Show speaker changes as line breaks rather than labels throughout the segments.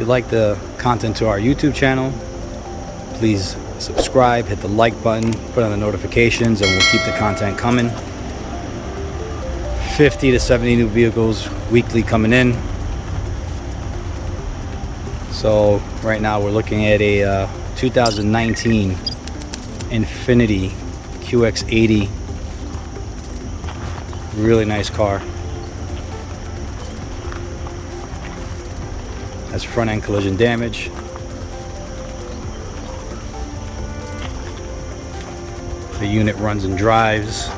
you like the content to our YouTube channel, please subscribe, hit the like button, put on the notifications, and we'll keep the content coming. 50 to 70 new vehicles weekly coming in. So right now we're looking at a 2019 Infiniti QX80. Really nice car. Has front end collision damage. The unit runs and drives.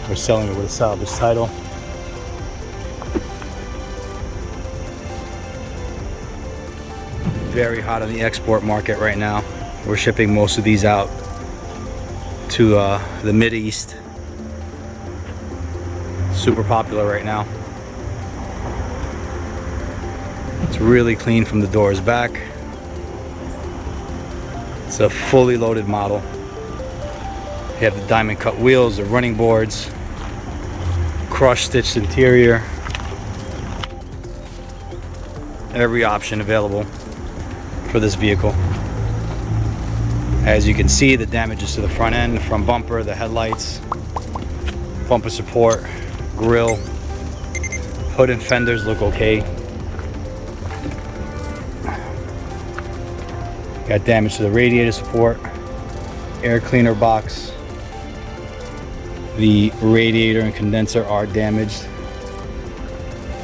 We're selling it with a salvage title. Very hot on the export market right now. We're shipping most of these out to the Mid East. Super popular right now. It's really clean from the doors back. It's a fully loaded model. You have the diamond cut wheels, the running boards, crush stitched interior. Every option available for this vehicle. As you can see, the damages to the front end, the front bumper, the headlights, bumper support, grille, hood and fenders look okay. Got damage to the radiator support, air cleaner box. The radiator and condenser are damaged.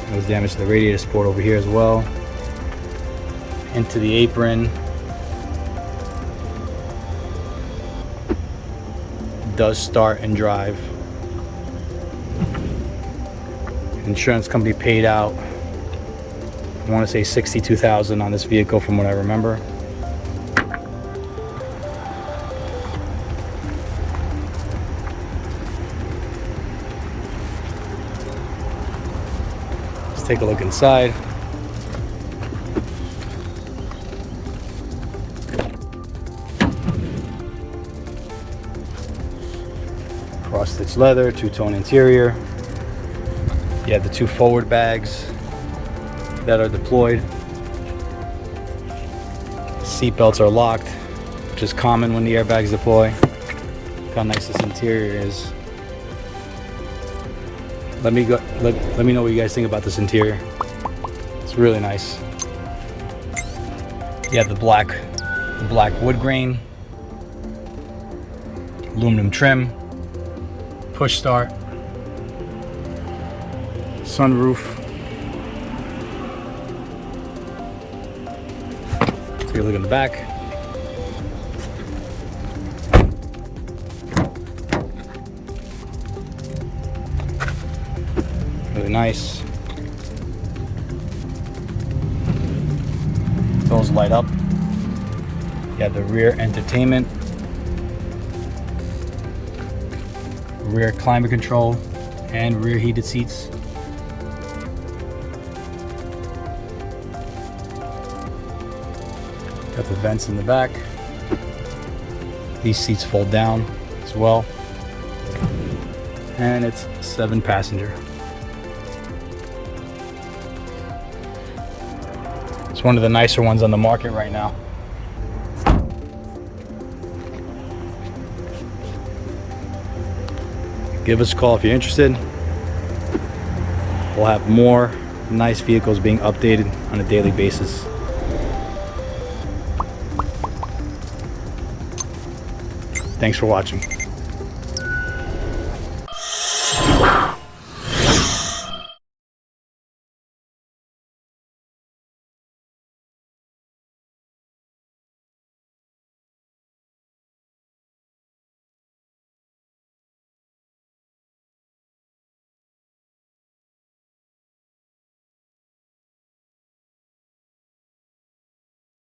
There's damage to the radiator support over here as well. Into the apron. It does start and drive. Insurance company paid out, I want to say $62,000 on this vehicle from what I remember. Let's take a look inside. Cross-stitch leather, two-tone interior. You have the two forward bags that are deployed. Seat belts are locked, which is common when the airbags deploy. Look how nice this interior is. Let me know what you guys think about this interior. It's really nice. You have the black wood grain, aluminum trim, push start, sunroof. Take a look in the back. Really nice. Those light up. You have the rear entertainment, rear climate control, and rear heated seats. Got the vents in the back. These seats fold down as well. And it's 7-passenger. It's one of the nicer ones on the market right now. Give us a call if you're interested. We'll have more nice vehicles being updated on a daily basis. Thanks for watching.